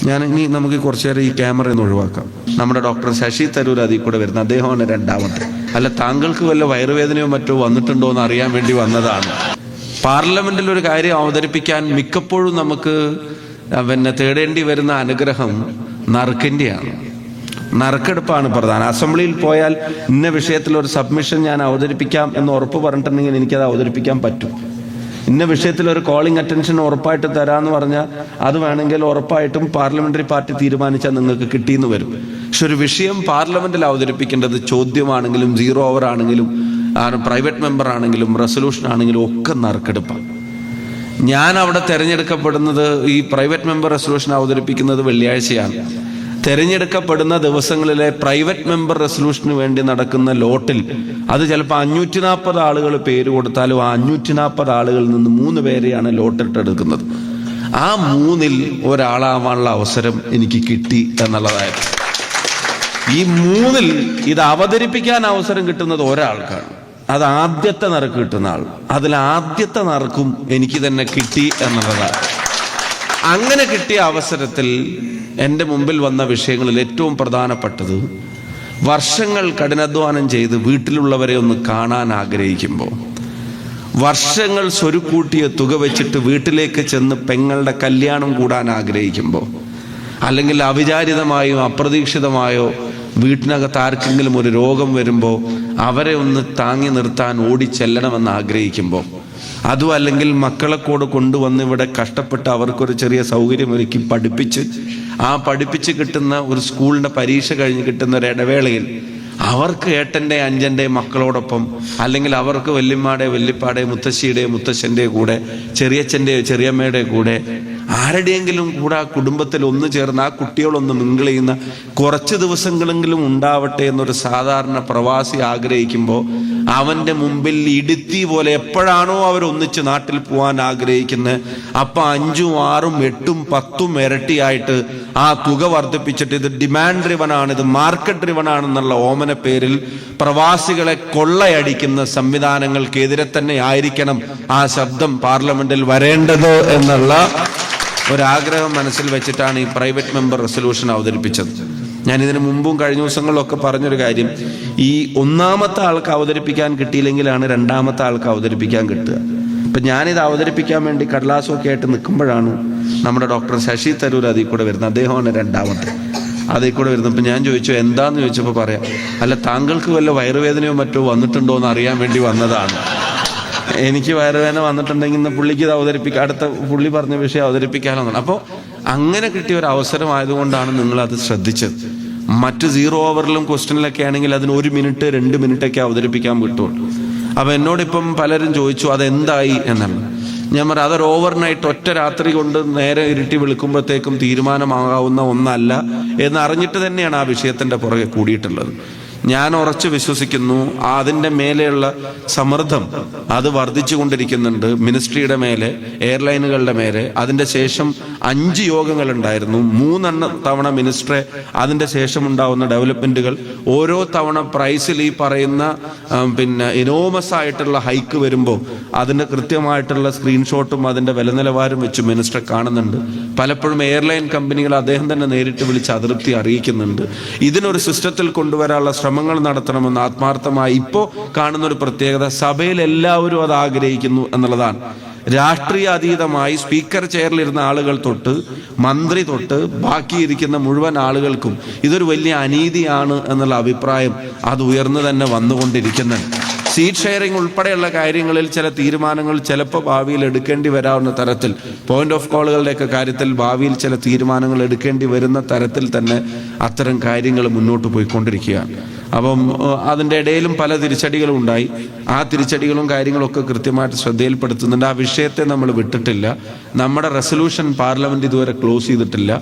ഇനി നമുക്ക് കുറച്ചു നേരം ഈ ക്യാമറ ഒന്ന് ഒഴിവാക്കാം. നമ്മുടെ ഡോക്ടർ ശശി തരൂർ അതിൽ കൂടെ വരുന്നത്, അദ്ദേഹമാണ് രണ്ടാമത്തെ. അല്ല, താങ്കൾക്ക് വല്ല വയറുവേദനയോ മറ്റോ വന്നിട്ടുണ്ടോ എന്ന് അറിയാൻ വേണ്ടി വന്നതാണ്. പാർലമെന്റിൽ ഒരു കാര്യം അവതരിപ്പിക്കാൻ മിക്കപ്പോഴും നമുക്ക് തേടേണ്ടി വരുന്ന അനുഗ്രഹം നറുക്കിൻ്റെയാണ്. നറുക്കെടുപ്പാണ് പ്രധാനം. അസംബ്ലിയിൽ പോയാൽ ഇന്ന വിഷയത്തിൽ ഒരു സബ്മിഷൻ ഞാൻ അവതരിപ്പിക്കാം എന്ന് ഉറപ്പ് പറഞ്ഞിട്ടുണ്ടെങ്കിൽ എനിക്കത് അവതരിപ്പിക്കാൻ പറ്റും. ഇന്ന വിഷയത്തിൽ ഒരു കോളിംഗ് അറ്റൻഷൻ ഉറപ്പായിട്ട് തരാമെന്ന് പറഞ്ഞാൽ അത് വേണമെങ്കിൽ ഉറപ്പായിട്ടും പാർലമെന്ററി പാർട്ടി തീരുമാനിച്ചാൽ നിങ്ങൾക്ക് കിട്ടിയെന്ന് വരും. പക്ഷെ ഒരു വിഷയം പാർലമെന്റിൽ അവതരിപ്പിക്കേണ്ടത് ചോദ്യമാണെങ്കിലും 0 ഓവർ ആണെങ്കിലും പ്രൈവറ്റ് മെമ്പർ ആണെങ്കിലും റെസൊല്യൂഷൻ ആണെങ്കിലും ഒക്കെ നറുക്കെടുപ്പാണ്. ഞാൻ അവിടെ തിരഞ്ഞെടുക്കപ്പെടുന്നത്, ഈ പ്രൈവറ്റ് മെമ്പർ റെസൊല്യൂഷൻ അവതരിപ്പിക്കുന്നത് വെള്ളിയാഴ്ചയാണ്. തിരഞ്ഞെടുക്കപ്പെടുന്ന ദിവസങ്ങളിലെ പ്രൈവറ്റ് മെമ്പർ റെസൊല്യൂഷന് വേണ്ടി നടക്കുന്ന ലോട്ടിൽ അത് ചിലപ്പോൾ 540 ആളുകൾ പേര് കൊടുത്താലും ആ 540 ആളുകളിൽ നിന്ന് 3 പേരെയാണ് ലോട്ടിട്ടെടുക്കുന്നത്. ആ 3-ൽ ഒരാളാവാനുള്ള അവസരം എനിക്ക് കിട്ടി എന്നുള്ളതായിരുന്നു. ഈ 3-ൽ ഇത് അവതരിപ്പിക്കാൻ അവസരം കിട്ടുന്നത് ഒരാൾക്കാണ്. അത് ആദ്യത്തെ നറുക്ക് കിട്ടുന്ന ആൾ. അതിൽ ആദ്യത്തെ നറുക്കും എനിക്ക് തന്നെ കിട്ടി എന്നുള്ളതാണ്. അങ്ങനെ കിട്ടിയ അവസരത്തിൽ എൻ്റെ മുമ്പിൽ വന്ന വിഷയങ്ങളിൽ ഏറ്റവും പ്രധാനപ്പെട്ടത്, വർഷങ്ങൾ കഠിനാധ്വാനം ചെയ്ത് വീട്ടിലുള്ളവരെ ഒന്ന് കാണാൻ ആഗ്രഹിക്കുമ്പോൾ, വർഷങ്ങൾ സ്വരുക്കൂട്ടിയ തുക വെച്ചിട്ട് വീട്ടിലേക്ക് ചെന്ന് പെങ്ങളുടെ കല്യാണം കൂടാൻ ആഗ്രഹിക്കുമ്പോൾ, അല്ലെങ്കിൽ അവിചാരിതമായോ അപ്രതീക്ഷിതമായോ വീട്ടിനകത്ത് ആർക്കെങ്കിലും ഒരു രോഗം വരുമ്പോൾ അവരെ ഒന്ന് താങ്ങി നിർത്താൻ ഓടിച്ചെല്ലണമെന്ന് ആഗ്രഹിക്കുമ്പോൾ, അതും അല്ലെങ്കിൽ മക്കളെ കൂടെ കൊണ്ടുവന്ന് ഇവിടെ കഷ്ടപ്പെട്ട് അവർക്കൊരു ചെറിയ സൗകര്യം ഒരുക്കി പഠിപ്പിച്ച് കിട്ടുന്ന ഒരു സ്കൂളിൻ്റെ പരീക്ഷ കഴിഞ്ഞ് കിട്ടുന്ന ഒരു ഇടവേളയിൽ അവർക്ക് ഏട്ടൻ്റെ അഞ്ചൻ്റെ മക്കളോടൊപ്പം, അല്ലെങ്കിൽ അവർക്ക് വല്യമ്മയുടെ വല്യപ്പാടെ മുത്തശ്ശിയുടെ മുത്തശ്ശൻ്റെ കൂടെ, ചെറിയച്ഛൻ്റെ ചെറിയമ്മയുടെ കൂടെ, ആരുടെയെങ്കിലും കൂടെ ആ കുടുംബത്തിൽ ഒന്ന് ചേർന്ന് ആ കുട്ടികളൊന്ന് മിങ്കിൾ ചെയ്യുന്ന കുറച്ച് ദിവസങ്ങളെങ്കിലും ഉണ്ടാവട്ടെ എന്നൊരു സാധാരണ പ്രവാസി ആഗ്രഹിക്കുമ്പോൾ, അവൻ്റെ മുമ്പിൽ ഇടുത്തി പോലെ എപ്പോഴാണോ അവരൊന്നിച്ച് നാട്ടിൽ പോകാൻ ആഗ്രഹിക്കുന്നത് അപ്പം 5, 6, 8, 10 ഇരട്ടിയായിട്ട് ആ തുക വർദ്ധിപ്പിച്ചിട്ട് ഇത് ഡിമാൻഡ് ഡ്രിവൺ ആണ്, ഇത് മാർക്കറ്റ് ഡ്രിവൺ ആണെന്നുള്ള ഓമന പേരിൽ പ്രവാസികളെ കൊള്ളയടിക്കുന്ന സംവിധാനങ്ങൾക്കെതിരെ തന്നെ ആയിരിക്കണം ആ ശബ്ദം പാർലമെന്റിൽ വരേണ്ടത് എന്നുള്ള ഒരാഗ്രഹം മനസ്സിൽ വെച്ചിട്ടാണ് ഈ പ്രൈവറ്റ് മെമ്പർ റെസൊല്യൂഷൻ അവതരിപ്പിച്ചത്. ഞാൻ ഇതിനു മുമ്പും കഴിഞ്ഞ ദിവസങ്ങളിലൊക്കെ പറഞ്ഞൊരു കാര്യം, ഈ ഒന്നാമത്തെ ആൾക്ക് അവതരിപ്പിക്കാൻ കിട്ടിയില്ലെങ്കിലാണ് രണ്ടാമത്തെ ആൾക്ക് അവതരിപ്പിക്കാൻ കിട്ടുക. ഇപ്പം ഞാനിത് അവതരിപ്പിക്കാൻ വേണ്ടി കടലാസമൊക്കെ ആയിട്ട് നിൽക്കുമ്പോഴാണ് നമ്മുടെ ഡോക്ടർ ശശി തരൂർ അതിൽ കൂടെ വരുന്നത്, അദ്ദേഹമാണ് രണ്ടാമത്തെ അതിൽ കൂടെ വരുന്നത്. അപ്പം ഞാൻ ചോദിച്ചു എന്താന്ന് ചോദിച്ചപ്പോൾ പറയാം, അല്ല താങ്കൾക്ക് വല്ല വയറുവേദനയോ മറ്റോ വന്നിട്ടുണ്ടോ എന്ന് അറിയാൻ വേണ്ടി വന്നതാണ്. എനിക്ക് വയറുവേദന വന്നിട്ടുണ്ടെങ്കിൽ ഇന്ന് പുള്ളിക്ക് ഇത് അവതരിപ്പിക്കാം, അടുത്ത പുള്ളി പറഞ്ഞ വിഷയം അവതരിപ്പിക്കാമെന്നാണ്. അപ്പോൾ അങ്ങനെ കിട്ടിയ ഒരു അവസരം ആയതുകൊണ്ടാണ് നിങ്ങളത് ശ്രദ്ധിച്ചത്. മറ്റ് 0 ഓവറിലും ക്വസ്റ്റ്യനിലൊക്കെ ആണെങ്കിൽ അതിന് 1 മിനിറ്റ് 2 മിനിറ്റൊക്കെ അവതരിപ്പിക്കാൻ കിട്ടുള്ളൂ. അപ്പോൾ എന്നോടിപ്പം പലരും ചോദിച്ചു അതെന്തായി എന്നാണ്. ഞാൻ പറയാം, അതൊരു ഓവർനൈറ്റ് ഒറ്റ രാത്രി കൊണ്ട് നേരെ ഇരുട്ടി വിളിക്കുമ്പോഴത്തേക്കും തീരുമാനമാകാവുന്ന ഒന്നല്ല എന്ന് അറിഞ്ഞിട്ട് തന്നെയാണ് ആ വിഷയത്തിൻ്റെ പുറകെ കൂടിയിട്ടുള്ളത്. ഞാൻ ഉറച്ചു വിശ്വസിക്കുന്നു അതിൻ്റെ മേലെയുള്ള സമ്മർദ്ദം അത് വർദ്ധിച്ചു കൊണ്ടിരിക്കുന്നുണ്ട്. മിനിസ്ട്രിയുടെ മേലെ, എയർലൈനുകളുടെ മേലെ. അതിൻ്റെ ശേഷം 5 യോഗങ്ങളുണ്ടായിരുന്നു. 3 തവണ മിനിസ്റ്ററെ, അതിൻ്റെ ശേഷം ഉണ്ടാവുന്ന ഡെവലപ്മെൻറ്റുകൾ, ഓരോ തവണ പ്രൈസിൽ ഈ പറയുന്ന ഇനോമസ് ആയിട്ടുള്ള ഹൈക്ക് വരുമ്പോൾ അതിൻ്റെ കൃത്യമായിട്ടുള്ള സ്ക്രീൻഷോട്ടും അതിൻ്റെ വില നിലവാരം വെച്ച് മിനിസ്റ്ററെ കാണുന്നുണ്ട്. പലപ്പോഴും എയർലൈൻ കമ്പനികൾ അദ്ദേഹം തന്നെ നേരിട്ട് വിളിച്ച് അതൃപ്തി അറിയിക്കുന്നുണ്ട്. ഇതിനൊരു സിസ്റ്റത്തിൽ കൊണ്ടുവരാനുള്ള ശ്രമങ്ങൾ നടത്തണമെന്ന് ആത്മാർത്ഥമായി ഇപ്പോൾ കാണുന്നൊരു പ്രത്യേകത, സഭയിൽ എല്ലാവരും അത് ആഗ്രഹിക്കുന്നു എന്നുള്ളതാണ്. രാഷ്ട്രീയ അതീതമായി സ്പീക്കർ ചെയറിലിരുന്ന ആളുകൾ തൊട്ട് മന്ത്രി തൊട്ട് ബാക്കിയിരിക്കുന്ന മുഴുവൻ ആളുകൾക്കും ഇതൊരു വലിയ അനീതിയാണ് എന്നുള്ള അഭിപ്രായം അത് ഉയർന്നു തന്നെ വന്നുകൊണ്ടിരിക്കുന്നുണ്ട്. സീറ്റ് ഷെയറിംഗ് ഉൾപ്പെടെയുള്ള കാര്യങ്ങളിൽ ചില തീരുമാനങ്ങൾ ചിലപ്പോൾ ഭാവിയിൽ എടുക്കേണ്ടി വരാവുന്ന തരത്തിൽ, പോയിന്റ് ഓഫ് കോളുകളുടെയൊക്കെ കാര്യത്തിൽ ഭാവിയിൽ ചില തീരുമാനങ്ങൾ എടുക്കേണ്ടി വരുന്ന തരത്തിൽ തന്നെ അത്തരം കാര്യങ്ങൾ മുന്നോട്ട് പോയിക്കൊണ്ടിരിക്കുകയാണ്. അപ്പം അതിൻ്റെ ഇടയിലും പല തിരിച്ചടികളും ഉണ്ടായി. ആ തിരിച്ചടികളും കാര്യങ്ങളൊക്കെ കൃത്യമായിട്ട് ശ്രദ്ധയിൽപ്പെടുത്തുന്നുണ്ട്. ആ വിഷയത്തെ നമ്മൾ വിട്ടിട്ടില്ല. നമ്മുടെ റെസൊല്യൂഷൻ പാർലമെന്റ് ഇതുവരെ ക്ലോസ് ചെയ്തിട്ടില്ല.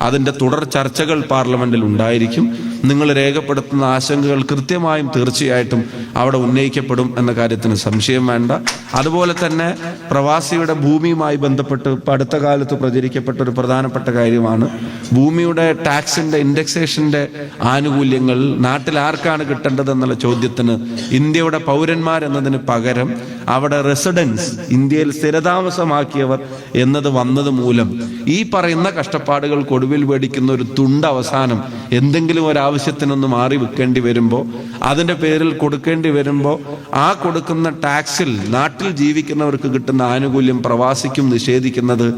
അതിൻ്റെ തുടർ ചർച്ചകൾ പാർലമെന്റിൽ ഉണ്ടായിരിക്കും. നിങ്ങൾ രേഖപ്പെടുത്തുന്ന ആശങ്കകൾ കൃത്യമായും തീർച്ചയായിട്ടും അവിടെ ഉന്നയിക്കപ്പെടും എന്ന കാര്യത്തിന് സംശയം വേണ്ട. അതുപോലെ തന്നെ പ്രവാസിയുടെ ഭൂമിയുമായി ബന്ധപ്പെട്ട് അടുത്ത കാലത്ത് പ്രചരിക്കപ്പെട്ട ഒരു പ്രധാനപ്പെട്ട കാര്യമാണ് ഭൂമിയുടെ ടാക്സിന്റെ ഇൻഡെക്സേഷന്റെ ആനുകൂല്യങ്ങൾ നാട്ടിൽ ആർക്കാണ് കിട്ടേണ്ടതെന്നുള്ള ചോദ്യത്തിന് ഇന്ത്യയുടെ പൗരന്മാരെന്നതിന് പകരം അവിടെ റെസിഡൻസ്, ഇന്ത്യയിൽ സ്ഥിരതാമസമാക്കിയവർ എന്നത് വന്നത് മൂലം ഈ പറയുന്ന കഷ്ടപ്പാടുകൾക്ക് ഒടുവിൽ മേടിക്കുന്ന ഒരു തുണ്ട് അവസാനം എന്തെങ്കിലും ഒരാവശ്യത്തിനൊന്ന് മാറി വെക്കേണ്ടി വരുമ്പോൾ, അതിൻ്റെ പേരിൽ കൊടുക്കേണ്ടി വരുമ്പോൾ ആ കൊടുക്കുന്ന ടാക്സിൽ നാട്ടിൽ ജീവിക്കുന്നവർക്ക് കിട്ടുന്ന ആനുകൂല്യം പ്രവാസിക്കും നിഷേധിക്കുന്നത്,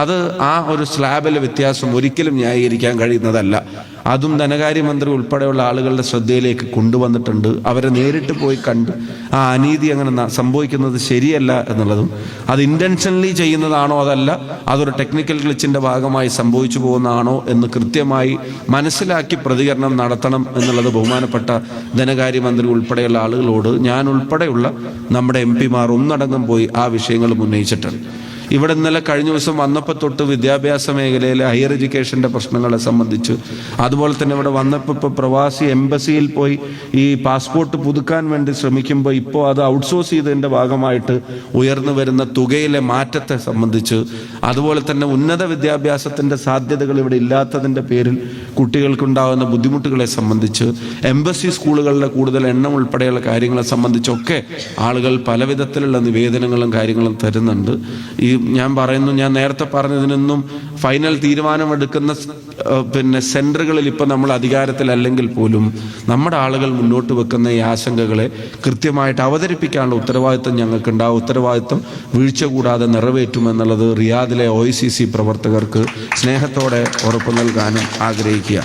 അത് ആ ഒരു സ്ലാബിലെ വ്യത്യാസം ഒരിക്കലും ന്യായീകരിക്കാൻ കഴിയുന്നതല്ല. അതും ധനകാര്യമന്ത്രി ഉൾപ്പെടെയുള്ള ആളുകളുടെ ശ്രദ്ധയിലേക്ക് കൊണ്ടുവന്നിട്ടുണ്ട്. അവരെ നേരിട്ട് പോയി കണ്ട് ആ അനീതി അങ്ങനെ സംഭവിക്കുന്നത് ശരിയല്ല എന്നുള്ളതും, അത് ഇന്റൻഷനലി ചെയ്യുന്നതാണോ അതല്ല അതൊരു ടെക്നിക്കൽ ഗ്ലിച്ചിന്റെ ഭാഗമായി സംഭവിച്ചു പോകുന്നതാണോ എന്ന് കൃത്യമായി മനസ്സിലാക്കി പ്രതികരണം നടത്തണം എന്നുള്ളത് ബഹുമാനപ്പെട്ട ധനകാര്യമന്ത്രി ഉൾപ്പെടെയുള്ള ആളുകളോട് ഞാൻ ഉൾപ്പെടെയുള്ള നമ്മുടെ MP-മാർ ഒന്നടങ്കം പോയി ആ വിഷയങ്ങൾ ഉന്നയിച്ചിട്ടുണ്ട്. ഇവിടെ ഇന്നലെ കഴിഞ്ഞ ദിവസം വന്നപ്പോൾ തൊട്ട് വിദ്യാഭ്യാസ മേഖലയിലെ ഹയർ എഡ്യൂക്കേഷൻ്റെ പ്രശ്നങ്ങളെ സംബന്ധിച്ച്, അതുപോലെ തന്നെ ഇവിടെ വന്നപ്പോൾ ഇപ്പോൾ പ്രവാസി എംബസിയിൽ പോയി ഈ പാസ്പോർട്ട് പുതുക്കാൻ വേണ്ടി ശ്രമിക്കുമ്പോൾ ഇപ്പോൾ അത് ഔട്ട്സോഴ്സ് ചെയ്തതിൻ്റെ ഭാഗമായിട്ട് ഉയർന്നു വരുന്ന തുകയിലെ മാറ്റത്തെ സംബന്ധിച്ച്, അതുപോലെ തന്നെ ഉന്നത വിദ്യാഭ്യാസത്തിൻ്റെ സാധ്യതകൾ ഇവിടെ ഇല്ലാത്തതിൻ്റെ പേരിൽ കുട്ടികൾക്കുണ്ടാകുന്ന ബുദ്ധിമുട്ടുകളെ സംബന്ധിച്ച്, എംബസി സ്കൂളുകളുടെ കൂടുതൽ എണ്ണം ഉൾപ്പെടെയുള്ള കാര്യങ്ങളെ സംബന്ധിച്ചൊക്കെ ആളുകൾ പല വിധത്തിലുള്ള നിവേദനങ്ങളും കാര്യങ്ങളും തരുന്നുണ്ട്. ഈ ഞാൻ നേരത്തെ പറഞ്ഞതിനൊന്നും ഫൈനൽ തീരുമാനമെടുക്കുന്ന സെന്ററുകളിൽ ഇപ്പം നമ്മൾ അധികാരത്തിലല്ലെങ്കിൽ പോലും നമ്മുടെ ആളുകൾ മുന്നോട്ട് വെക്കുന്ന ഈ ആശങ്കകളെ കൃത്യമായിട്ട് അവതരിപ്പിക്കാനുള്ള ഉത്തരവാദിത്വം ഞങ്ങൾക്കുണ്ടാവും. ഉത്തരവാദിത്വം വീഴ്ച കൂടാതെ നിറവേറ്റുമെന്നുള്ളത് റിയാദിലെ OICC പ്രവർത്തകർക്ക് സ്നേഹത്തോടെ ഉറപ്പു നൽകാനും ആഗ്രഹിക്കുക.